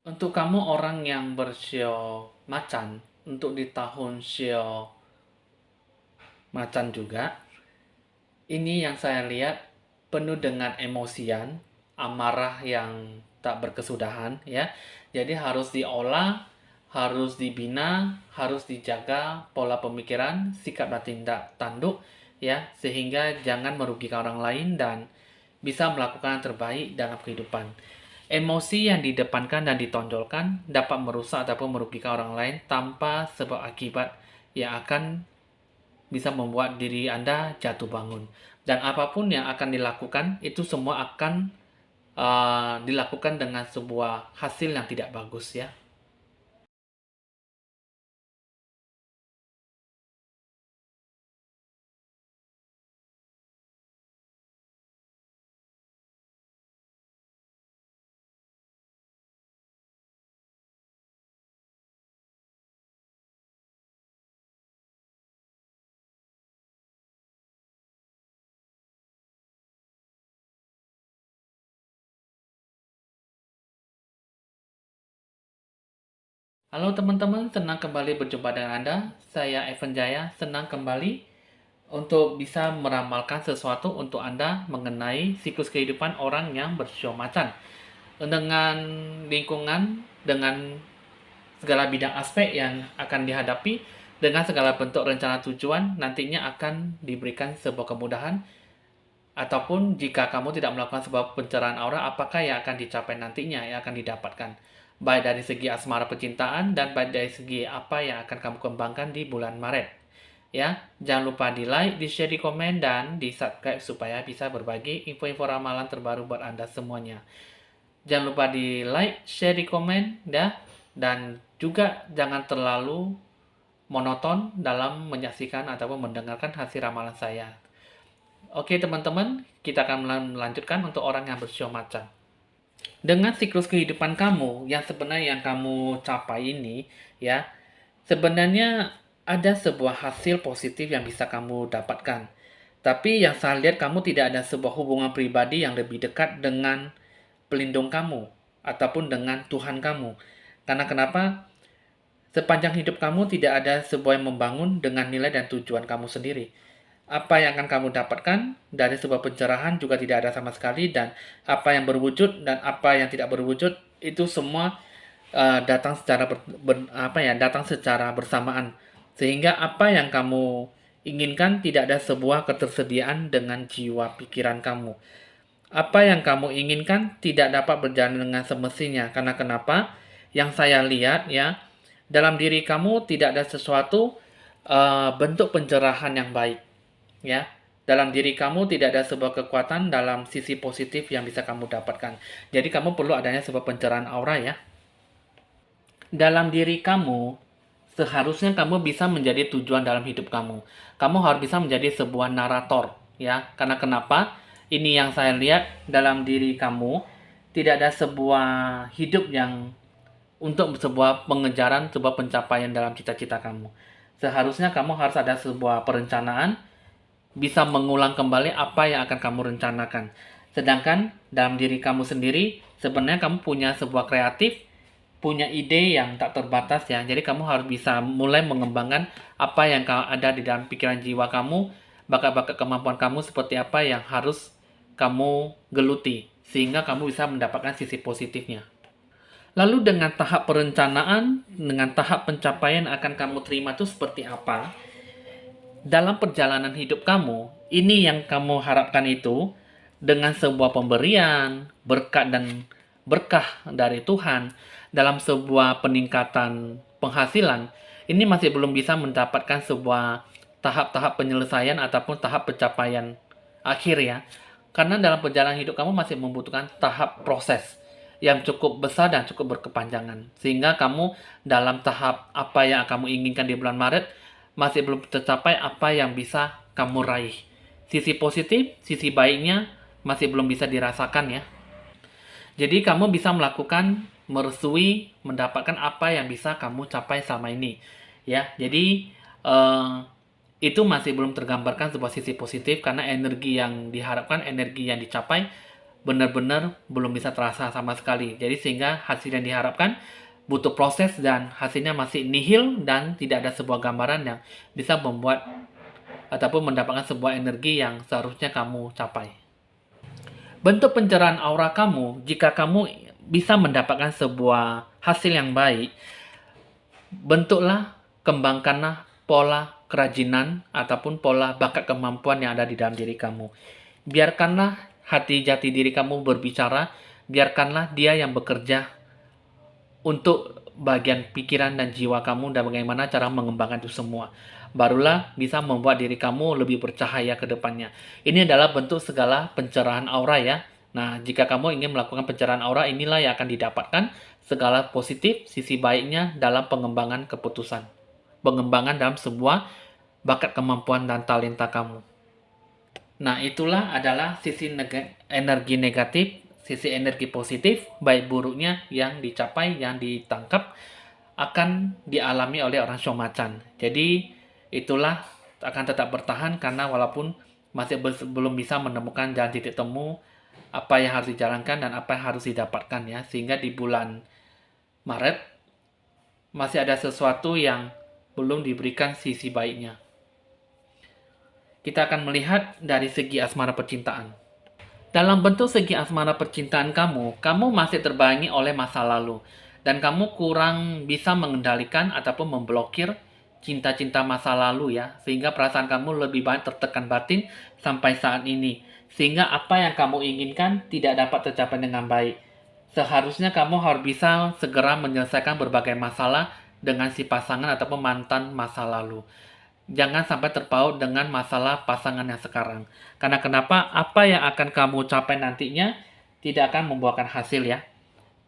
Untuk kamu orang yang bersio macan, untuk di tahun sio macan juga, ini yang saya lihat penuh dengan emosian, amarah yang tak berkesudahan ya. Jadi harus diolah, harus dibina, harus dijaga pola pemikiran, sikap dan tindak tanduk ya, sehingga jangan merugikan orang lain dan bisa melakukan yang terbaik dalam kehidupan. Emosi yang didepankan dan ditonjolkan dapat merusak ataupun merugikan orang lain tanpa sebab akibat yang akan bisa membuat diri Anda jatuh bangun. Dan apapun yang akan dilakukan, itu semua akan dilakukan dengan sebuah hasil yang tidak bagus ya. Halo teman-teman, senang kembali berjumpa dengan Anda. Saya Evan Jaya, senang kembali untuk bisa meramalkan sesuatu untuk Anda mengenai siklus kehidupan orang yang bersio macan. Dengan lingkungan, dengan segala bidang aspek yang akan dihadapi, dengan segala bentuk rencana tujuan, nantinya akan diberikan sebuah kemudahan. Ataupun jika kamu tidak melakukan sebuah pencerahan aura, apakah yang akan dicapai nantinya, yang akan didapatkan? Baik dari segi asmara percintaan dan baik dari segi apa yang akan kamu kembangkan di bulan Maret. Ya, jangan lupa di like, di share, di komen, dan di subscribe supaya bisa berbagi info-info ramalan terbaru buat Anda semuanya. Jangan lupa di like, share, di komen, ya, dan juga jangan terlalu monoton dalam menyaksikan ataupun mendengarkan hasil ramalan saya. Oke teman-teman, kita akan melanjutkan untuk orang yang bersio macan. Dengan siklus kehidupan kamu yang sebenarnya yang kamu capai ini, ya, sebenarnya ada sebuah hasil positif yang bisa kamu dapatkan. Tapi yang saya lihat kamu tidak ada sebuah hubungan pribadi yang lebih dekat dengan pelindung kamu ataupun dengan Tuhan kamu. Karena kenapa? Sepanjang hidup kamu tidak ada sebuah yang membangun dengan nilai dan tujuan kamu sendiri. Apa yang akan kamu dapatkan dari sebuah pencerahan juga tidak ada sama sekali, dan apa yang berwujud dan apa yang tidak berwujud itu semua datang secara datang secara bersamaan, sehingga apa yang kamu inginkan tidak ada sebuah ketersediaan dengan jiwa pikiran kamu. Apa yang kamu inginkan tidak dapat berjalan dengan semestinya. Karena kenapa? Yang saya lihat ya, dalam diri kamu tidak ada sesuatu bentuk pencerahan yang baik. Ya, dalam diri kamu tidak ada sebuah kekuatan dalam sisi positif yang bisa kamu dapatkan. Jadi kamu perlu adanya sebuah pencerahan aura ya. Dalam diri kamu, seharusnya kamu bisa menjadi tujuan dalam hidup kamu. Kamu harus bisa menjadi sebuah narator, ya. Karena kenapa? Ini yang saya lihat dalam diri kamu, tidak ada sebuah hidup yang untuk sebuah pengejaran, sebuah pencapaian dalam cita-cita kamu. Seharusnya kamu harus ada sebuah perencanaan, bisa mengulang kembali apa yang akan kamu rencanakan. Sedangkan dalam diri kamu sendiri, sebenarnya kamu punya sebuah kreatif, punya ide yang tak terbatas ya. Jadi kamu harus bisa mulai mengembangkan apa yang ada di dalam pikiran jiwa kamu, bakat-bakat kemampuan kamu seperti apa yang harus kamu geluti, sehingga kamu bisa mendapatkan sisi positifnya. Lalu dengan tahap perencanaan, dengan tahap pencapaian akan kamu terima itu seperti apa? Dalam perjalanan hidup kamu, ini yang kamu harapkan itu dengan sebuah pemberian, berkat dan berkah dari Tuhan dalam sebuah peningkatan penghasilan, ini masih belum bisa mendapatkan sebuah tahap-tahap penyelesaian ataupun tahap pencapaian akhir ya. Karena dalam perjalanan hidup kamu masih membutuhkan tahap proses yang cukup besar dan cukup berkepanjangan. Sehingga kamu dalam tahap apa yang kamu inginkan di bulan Maret masih belum tercapai apa yang bisa kamu raih. Sisi positif, sisi baiknya masih belum bisa dirasakan ya. Jadi kamu bisa melakukan meresui, mendapatkan apa yang bisa kamu capai selama ini. Ya, jadi eh, itu masih belum tergambarkan sebuah sisi positif karena energi yang diharapkan, energi yang dicapai benar-benar belum bisa terasa sama sekali. Jadi sehingga hasil yang diharapkan butuh proses dan hasilnya masih nihil dan tidak ada sebuah gambaran yang bisa membuat ataupun mendapatkan sebuah energi yang seharusnya kamu capai. Bentuk pencerahan aura kamu, jika kamu bisa mendapatkan sebuah hasil yang baik, bentuklah, kembangkanlah pola kerajinan ataupun pola bakat kemampuan yang ada di dalam diri kamu. Biarkanlah hati jati diri kamu berbicara, biarkanlah dia yang bekerja untuk bagian pikiran dan jiwa kamu dan bagaimana cara mengembangkan itu semua. Barulah bisa membuat diri kamu lebih bercahaya ke depannya. Ini adalah bentuk segala pencerahan aura ya. Nah, jika kamu ingin melakukan pencerahan aura, inilah yang akan didapatkan segala positif, sisi baiknya dalam pengembangan keputusan. Pengembangan dalam sebuah bakat kemampuan dan talenta kamu. Nah, itulah adalah sisi energi negatif, sisi energi positif, baik buruknya yang dicapai, yang ditangkap, akan dialami oleh orang Shomacan. Jadi, itulah akan tetap bertahan karena walaupun masih belum bisa menemukan jalan titik temu, apa yang harus dijalankan dan apa yang harus didapatkan ya. Sehingga di bulan Maret, masih ada sesuatu yang belum diberikan sisi baiknya. Kita akan melihat dari segi asmara percintaan. Dalam bentuk segi asmara percintaan kamu masih terbayangi oleh masa lalu. Dan kamu kurang bisa mengendalikan ataupun memblokir cinta-cinta masa lalu ya. Sehingga perasaan kamu lebih banyak tertekan batin sampai saat ini. Sehingga apa yang kamu inginkan tidak dapat tercapai dengan baik. Seharusnya kamu harus bisa segera menyelesaikan berbagai masalah dengan si pasangan ataupun mantan masa lalu. Jangan sampai terpaut dengan masalah pasangan yang sekarang. Karena kenapa? Apa yang akan kamu capai nantinya tidak akan membuahkan hasil ya.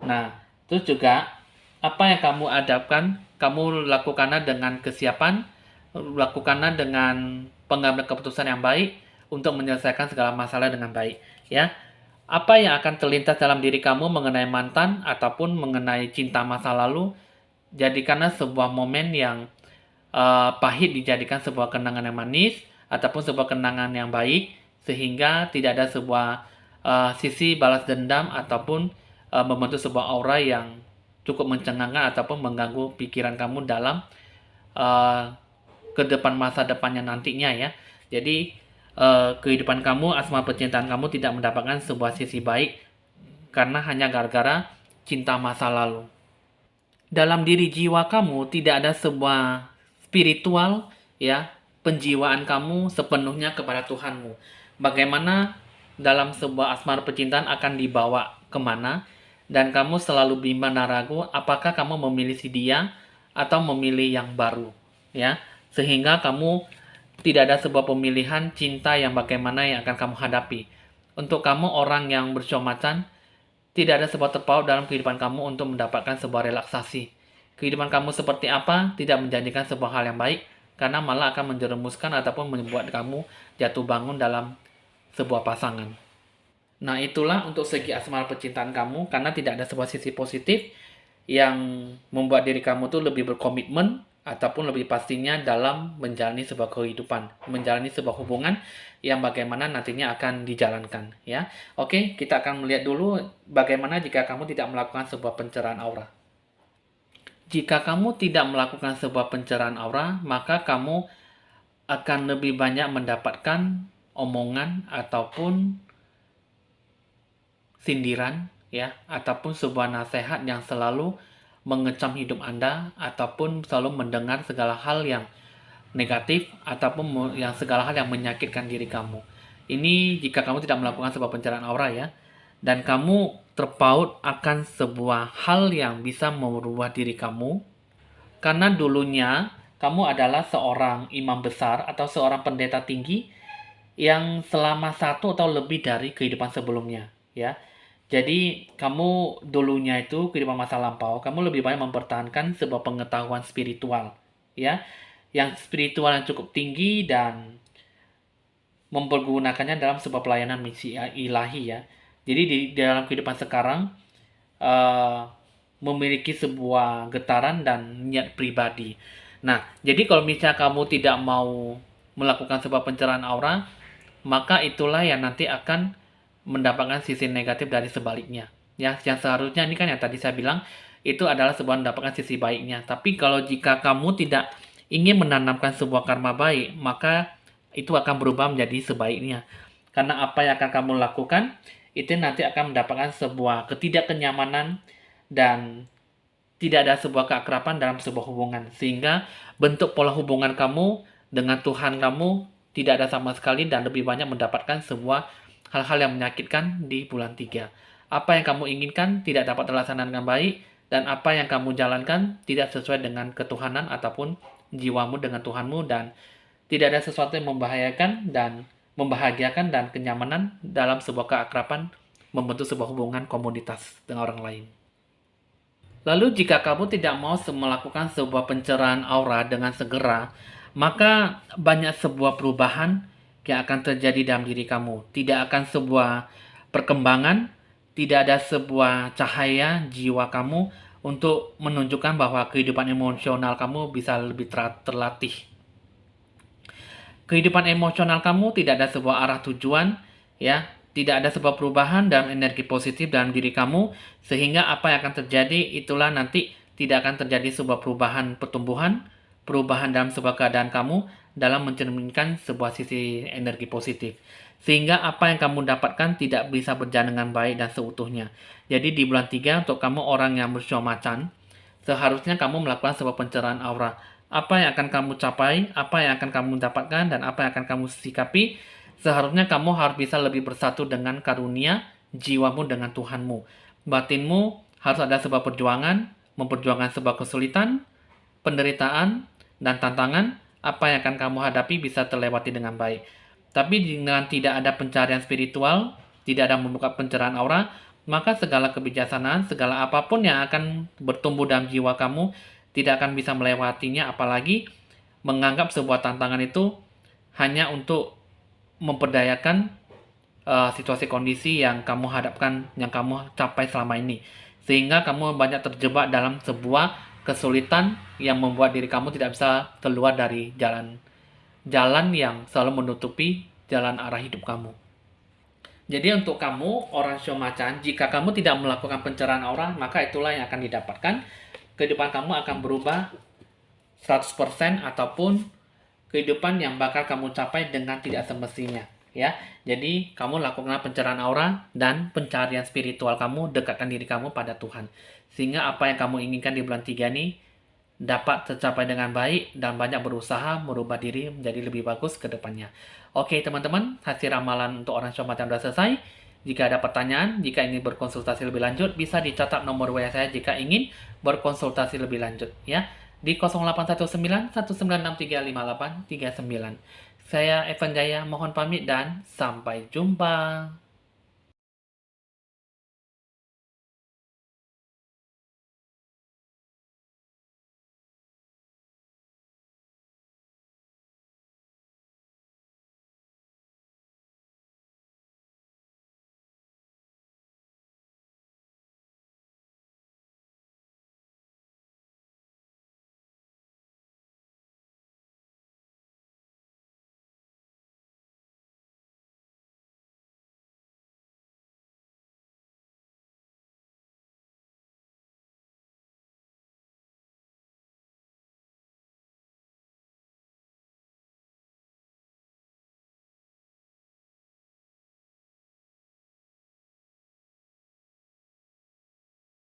Nah, terus juga apa yang kamu hadapkan, kamu lakukanlah dengan kesiapan, lakukanlah dengan pengambilan keputusan yang baik untuk menyelesaikan segala masalah dengan baik ya. Apa yang akan terlintas dalam diri kamu mengenai mantan ataupun mengenai cinta masa lalu, jadikanlah sebuah momen yang pahit dijadikan sebuah kenangan yang manis ataupun sebuah kenangan yang baik sehingga tidak ada sebuah sisi balas dendam ataupun membentuk sebuah aura yang cukup mencengangkan ataupun mengganggu pikiran kamu dalam ke depan masa depannya nantinya ya. Jadi kehidupan kamu, asmara percintaan kamu tidak mendapatkan sebuah sisi baik karena hanya gara-gara cinta masa lalu. Dalam diri jiwa kamu tidak ada sebuah spiritual ya, penjiwaan kamu sepenuhnya kepada Tuhanmu. Bagaimana dalam sebuah asmara percintaan akan dibawa kemana, dan kamu selalu bimbang dan ragu apakah kamu memilih si dia atau memilih yang baru ya, sehingga kamu tidak ada sebuah pemilihan cinta yang bagaimana yang akan kamu hadapi. Untuk kamu orang yang bersyomatan, tidak ada sebuah terpaut dalam kehidupan kamu untuk mendapatkan sebuah relaksasi. Kehidupan kamu seperti apa tidak menjadikan sebuah hal yang baik, karena malah akan menjerumuskan ataupun membuat kamu jatuh bangun dalam sebuah pasangan. Nah, itulah untuk segi asmara percintaan kamu, karena tidak ada sebuah sisi positif yang membuat diri kamu tuh lebih berkomitmen ataupun lebih pastinya dalam menjalani sebuah kehidupan, menjalani sebuah hubungan yang bagaimana nantinya akan dijalankan ya. Oke, kita akan melihat dulu bagaimana jika kamu tidak melakukan sebuah pencerahan aura. Jika kamu tidak melakukan sebuah pencerahan aura, maka kamu akan lebih banyak mendapatkan omongan ataupun sindiran ya, ataupun sebuah nasihat yang selalu mengecam hidup Anda ataupun selalu mendengar segala hal yang negatif ataupun yang segala hal yang menyakitkan diri kamu. Ini jika kamu tidak melakukan sebuah pencerahan aura ya, dan kamu terpaut akan sebuah hal yang bisa merubah diri kamu, karena dulunya kamu adalah seorang imam besar atau seorang pendeta tinggi yang selama 1 atau lebih dari kehidupan sebelumnya ya. Jadi kamu dulunya itu kehidupan masa lampau, kamu lebih banyak mempertahankan sebuah pengetahuan spiritual ya, yang spiritual yang cukup tinggi dan mempergunakannya dalam sebuah pelayanan misi ilahi ya. Jadi di dalam kehidupan sekarang memiliki sebuah getaran dan niat pribadi. Nah, jadi kalau misalnya kamu tidak mau melakukan sebuah pencerahan aura, maka itulah yang nanti akan mendapatkan sisi negatif dari sebaliknya. Ya, yang seharusnya ini kan yang tadi saya bilang itu adalah sebuah mendapatkan sisi baiknya. Tapi kalau jika kamu tidak ingin menanamkan sebuah karma baik, maka itu akan berubah menjadi sebaiknya. Karena apa yang akan kamu lakukan itu nanti akan mendapatkan sebuah ketidakkenyamanan dan tidak ada sebuah keakraban dalam sebuah hubungan. Sehingga bentuk pola hubungan kamu dengan Tuhan kamu tidak ada sama sekali dan lebih banyak mendapatkan sebuah hal-hal yang menyakitkan di bulan 3. Apa yang kamu inginkan tidak dapat terlaksana dengan baik, dan apa yang kamu jalankan tidak sesuai dengan ketuhanan ataupun jiwamu dengan Tuhanmu, dan tidak ada sesuatu yang membahagiakan dan kenyamanan dalam sebuah keakraban membentuk sebuah hubungan komunitas dengan orang lain. Lalu jika kamu tidak mau melakukan sebuah pencerahan aura dengan segera, maka banyak sebuah perubahan yang akan terjadi dalam diri kamu. Tidak akan sebuah perkembangan, tidak ada sebuah cahaya jiwa kamu untuk menunjukkan bahwa kehidupan emosional kamu bisa lebih terlatih. Kehidupan emosional kamu tidak ada sebuah arah tujuan, ya, tidak ada sebuah perubahan dalam energi positif dalam diri kamu, sehingga apa yang akan terjadi itulah nanti tidak akan terjadi sebuah perubahan pertumbuhan, perubahan dalam sebuah keadaan kamu dalam mencerminkan sebuah sisi energi positif. Sehingga apa yang kamu dapatkan tidak bisa berjalan dengan baik dan seutuhnya. Jadi di bulan 3 untuk kamu orang yang bersio macan, seharusnya kamu melakukan sebuah pencerahan aura. Apa yang akan kamu capai, apa yang akan kamu dapatkan, dan apa yang akan kamu sikapi, seharusnya kamu harus bisa lebih bersatu dengan karunia jiwamu dengan Tuhanmu. Batinmu harus ada sebuah perjuangan, memperjuangkan sebuah kesulitan, penderitaan, dan tantangan. Apa yang akan kamu hadapi bisa terlewati dengan baik. Tapi dengan tidak ada pencarian spiritual, tidak ada membuka pencerahan aura, maka segala kebijaksanaan, segala apapun yang akan bertumbuh dalam jiwa kamu tidak akan bisa melewatinya, apalagi menganggap sebuah tantangan itu hanya untuk memperdayakan situasi kondisi yang kamu hadapkan, yang kamu capai selama ini. Sehingga kamu banyak terjebak dalam sebuah kesulitan yang membuat diri kamu tidak bisa keluar dari jalan yang selalu menutupi jalan arah hidup kamu. Jadi untuk kamu, orang shio macan, jika kamu tidak melakukan pencerahan aura, maka itulah yang akan didapatkan. Kehidupan kamu akan berubah 100% ataupun kehidupan yang bakal kamu capai dengan tidak semestinya, ya. Jadi kamu lakukan pencerahan aura dan pencarian spiritual kamu, dekatkan diri kamu pada Tuhan. Sehingga apa yang kamu inginkan di bulan 3 ini dapat tercapai dengan baik dan banyak berusaha merubah diri menjadi lebih bagus ke depannya. Oke teman-teman, hasil ramalan untuk orang shio macan sudah selesai. Jika ada pertanyaan, jika ingin berkonsultasi lebih lanjut, bisa dicatat nomor WA saya jika ingin berkonsultasi lebih lanjut, ya. Di 0819 19635839. Saya Evan Jaya, mohon pamit dan sampai jumpa.